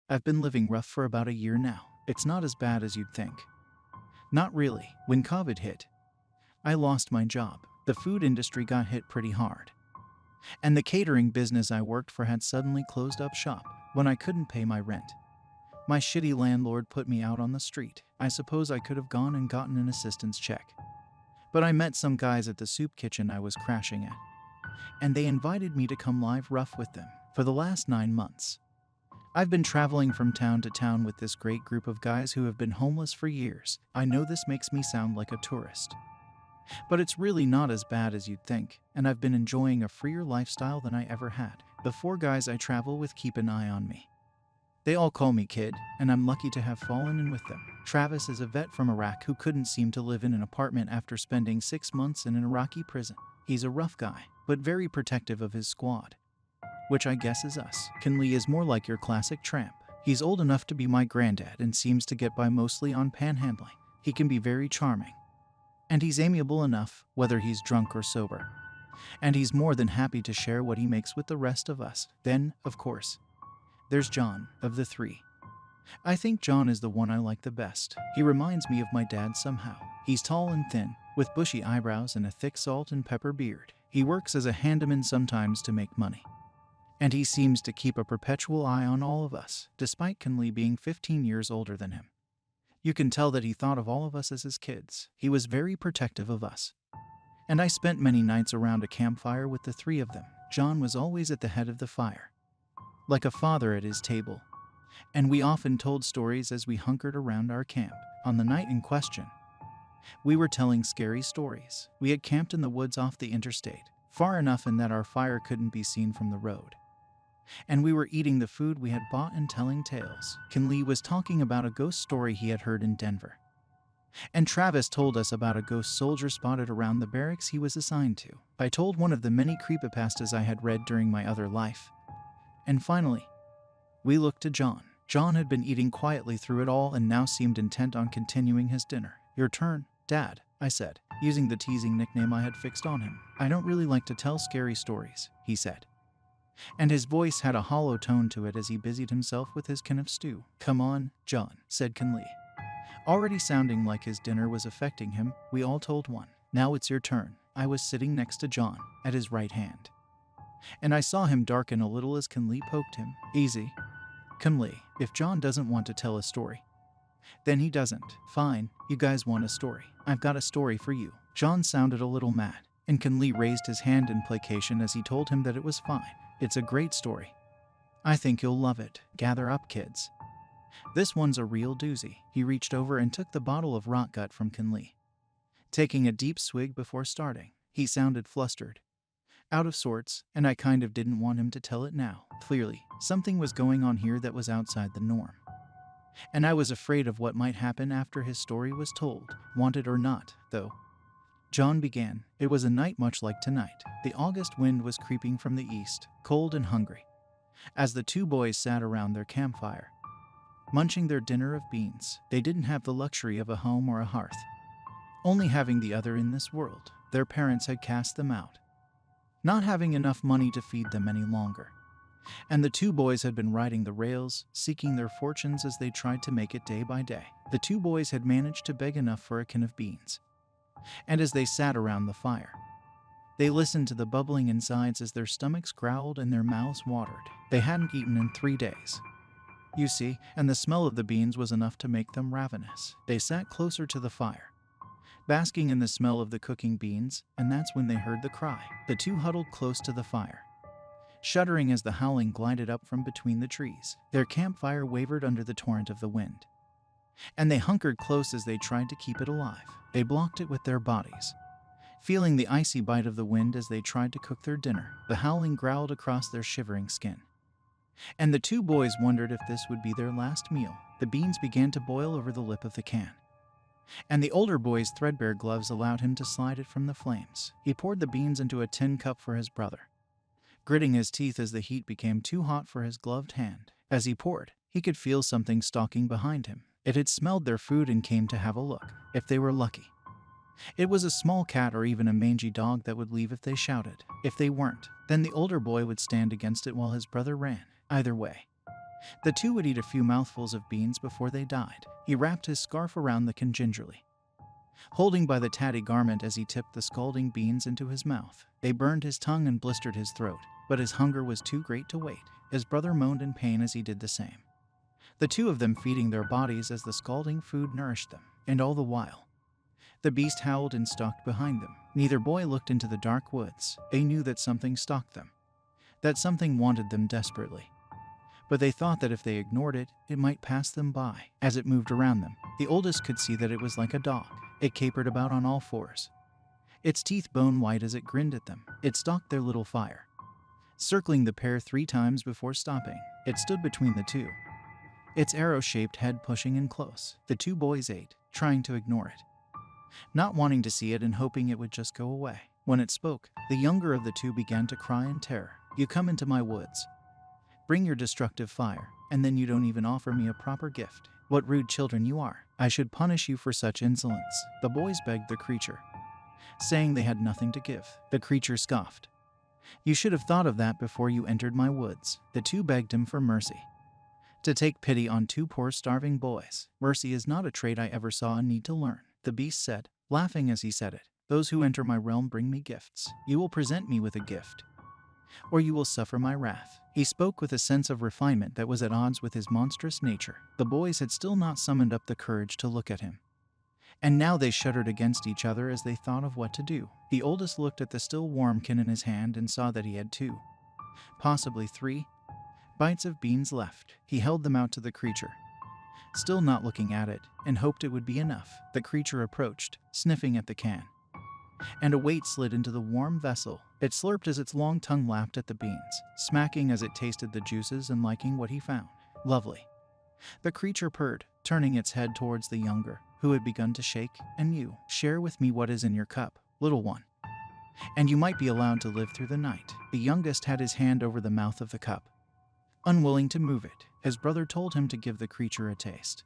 I've been living rough for about a year now. It's not as bad as you'd think. Not really. When COVID hit, I lost my job. The food industry got hit pretty hard. And the catering business I worked for had suddenly closed up shop when I couldn't pay my rent. My shitty landlord put me out on the street. I suppose I could have gone and gotten an assistance check. But I met some guys at the soup kitchen I was crashing at, and they invited me to come live rough with them for the last 9 months. I've been traveling from town to town with this great group of guys who have been homeless for years. I know this makes me sound like a tourist, but it's really not as bad as you'd think, and I've been enjoying a freer lifestyle than I ever had. The 4 guys I travel with keep an eye on me. They all call me kid, and I'm lucky to have fallen in with them. Travis is a vet from Iraq who couldn't seem to live in an apartment after spending 6 months in an Iraqi prison. He's a rough guy, but very protective of his squad, which I guess is us. Kinley is more like your classic tramp. He's old enough to be my granddad and seems to get by mostly on panhandling. He can be very charming, and he's amiable enough, whether he's drunk or sober. And he's more than happy to share what he makes with the rest of us. Then, of course, there's John, of the 3. I think John is the one I like the best. He reminds me of my dad somehow. He's tall and thin, with bushy eyebrows and a thick salt and pepper beard. He works as a handyman sometimes to make money, and he seems to keep a perpetual eye on all of us, despite Kinley being 15 years older than him. You can tell that he thought of all of us as his kids. He was very protective of us, and I spent many nights around a campfire with the 3 of them. John was always at the head of the fire, like a father at his table, and we often told stories as we hunkered around our camp. On the night in question, we were telling scary stories. We had camped in the woods off the interstate, far enough in that our fire couldn't be seen from the road, and we were eating the food we had bought and telling tales. Kinley was talking about a ghost story he had heard in Denver, and Travis told us about a ghost soldier spotted around the barracks he was assigned to. I told one of the many creepypastas I had read during my other life. And finally, we looked to John. John had been eating quietly through it all and now seemed intent on continuing his dinner. "Your turn, Dad," I said, using the teasing nickname I had fixed on him. "I don't really like to tell scary stories," he said, and his voice had a hollow tone to it as he busied himself with his can of stew. "Come on, John," said Kinley, already sounding like his dinner was affecting him. We all told one. "Now it's your turn." I was sitting next to John, at his right hand, and I saw him darken a little as Kinley poked him. "Easy, Kinley. If John doesn't want to tell a story, then he doesn't. Fine, you guys want a story. I've got a story for you." John sounded a little mad, and Kinley raised his hand in placation as he told him that it was fine. "It's a great story. I think you'll love it. Gather up, kids. This one's a real doozy." He reached over and took the bottle of rot gut from Kinley, taking a deep swig before starting. He sounded flustered, out of sorts, and I kind of didn't want him to tell it now. Clearly, something was going on here that was outside the norm, and I was afraid of what might happen after his story was told. Wanted or not, though, John began. "It was a night much like tonight. The August wind was creeping from the east, cold and hungry, as the 2 boys sat around their campfire, munching their dinner of beans. They didn't have the luxury of a home or a hearth, only having the other in this world. Their parents had cast them out, not having enough money to feed them any longer, and the 2 boys had been riding the rails, seeking their fortunes as they tried to make it day by day. The 2 boys had managed to beg enough for a can of beans, and as they sat around the fire, they listened to the bubbling insides as their stomachs growled and their mouths watered. They hadn't eaten in 3 days, you see, and the smell of the beans was enough to make them ravenous. They sat closer to the fire, basking in the smell of the cooking beans, and that's when they heard the cry. The 2 huddled close to the fire, shuddering as the howling glided up from between the trees. Their campfire wavered under the torrent of the wind, and they hunkered close as they tried to keep it alive. They blocked it with their bodies, feeling the icy bite of the wind as they tried to cook their dinner. The howling growled across their shivering skin, and the 2 boys wondered if this would be their last meal. The beans began to boil over the lip of the can, and the older boy's threadbare gloves allowed him to slide it from the flames. He poured the beans into a tin cup for his brother, gritting his teeth as the heat became too hot for his gloved hand. As he poured, he could feel something stalking behind him. It had smelled their food and came to have a look, if they were lucky. It was a small cat or even a mangy dog that would leave if they shouted. If they weren't, then the older boy would stand against it while his brother ran. Either way, The two would eat a few mouthfuls of beans before they died. He wrapped his scarf around the can gingerly, holding by the tatty garment as he tipped the scalding beans into his mouth. They burned his tongue and blistered his throat, but his hunger was too great to wait. His brother moaned in pain as he did the same, the two of them feeding their bodies as the scalding food nourished them. And all the while, the beast howled and stalked behind them. Neither boy looked into the dark woods. They knew that something stalked them, that something wanted them desperately. But they thought that if they ignored it, it might pass them by. As it moved around them, the oldest could see that it was like a dog. It capered about on all fours, its teeth bone white as it grinned at them. It stalked their little fire, circling the pair 3 times before stopping. It stood between the two, its arrow-shaped head pushing in close. The 2 boys ate, trying to ignore it, not wanting to see it and hoping it would just go away. When it spoke, the younger of the 2 began to cry in terror. "You come into my woods, bring your destructive fire, and then you don't even offer me a proper gift. What rude children you are. I should punish you for such insolence." The boys begged the creature, saying they had nothing to give. The creature scoffed. "You should have thought of that before you entered my woods." The 2 begged him for mercy, to take pity on 2 poor starving boys. "Mercy is not a trait I ever saw a need to learn," the beast said, laughing as he said it. "Those who enter my realm bring me gifts. You will present me with a gift, or you will suffer my wrath." He spoke with a sense of refinement that was at odds with his monstrous nature. The boys had still not summoned up the courage to look at him, and now they shuddered against each other as they thought of what to do. The oldest looked at the still warm can in his hand and saw that he had 2, possibly 3, bites of beans left. He held them out to the creature, still not looking at it, and hoped it would be enough. The creature approached, sniffing at the can, and a weight slid into the warm vessel. It slurped as its long tongue lapped at the beans, smacking as it tasted the juices and liking what he found. "Lovely," the creature purred, turning its head towards the younger, who had begun to shake. "And you, share with me what is in your cup, little one, and you might be allowed to live through the night." The youngest had his hand over the mouth of the cup, unwilling to move it. His brother told him to give the creature a taste,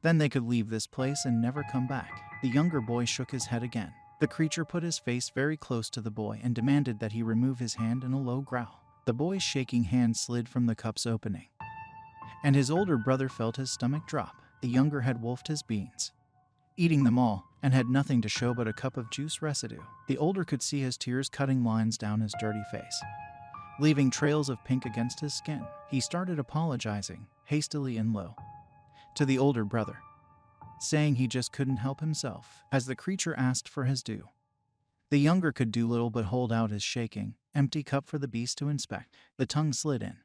then they could leave this place and never come back. The younger boy shook his head again. The creature put his face very close to the boy and demanded that he remove his hand in a low growl. The boy's shaking hand slid from the cup's opening, and his older brother felt his stomach drop. The younger had wolfed his beans, eating them all, and had nothing to show but a cup of juice residue. The older could see his tears cutting lines down his dirty face, leaving trails of pink against his skin. He started apologizing, hastily and low, to the older brother, saying he just couldn't help himself, as the creature asked for his due. The younger could do little but hold out his shaking, empty cup for the beast to inspect. The tongue slid in,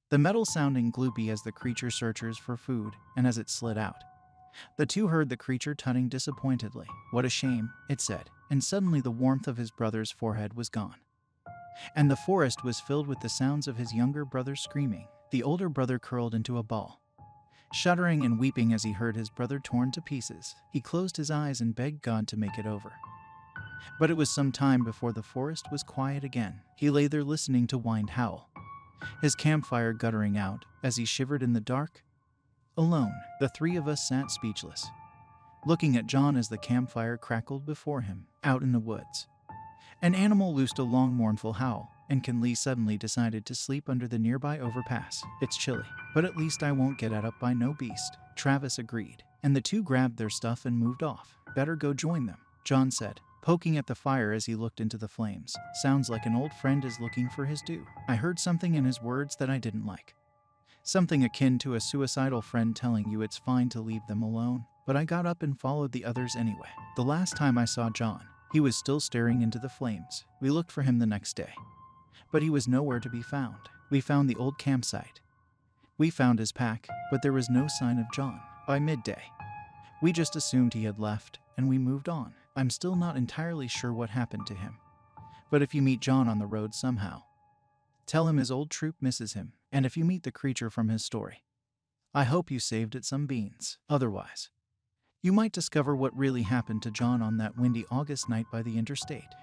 the metal sounding gloopy as the creature searches for food, and as it slid out, the 2 heard the creature tutting disappointedly. "What a shame," it said, and suddenly the warmth of his brother's forehead was gone, and the forest was filled with the sounds of his younger brother screaming. The older brother curled into a ball, shuddering and weeping as he heard his brother torn to pieces. He closed his eyes and begged God to make it over. But it was some time before the forest was quiet again. He lay there listening to wind howl, his campfire guttering out as he shivered in the dark. Alone, the 3 of us sat speechless, looking at John as the campfire crackled before him. Out in the woods, an animal loosed a long mournful howl, and Kinley suddenly decided to sleep under the nearby overpass. "It's chilly, but at least I won't get ate up by no beast," Travis agreed, and the 2 grabbed their stuff and moved off. "Better go join them," John said, poking at the fire as he looked into the flames. "Sounds like an old friend is looking for his due." I heard something in his words that I didn't like, something akin to a suicidal friend telling you it's fine to leave them alone, but I got up and followed the others anyway. The last time I saw John, he was still staring into the flames. We looked for him the next day, but he was nowhere to be found. We found the old campsite. We found his pack, but there was no sign of John. By midday, we just assumed he had left, and we moved on. I'm still not entirely sure what happened to him, but if you meet John on the road somehow, tell him his old troop misses him, and if you meet the creature from his story, I hope you saved it some beans. Otherwise, you might discover what really happened to John on that windy August night by the interstate.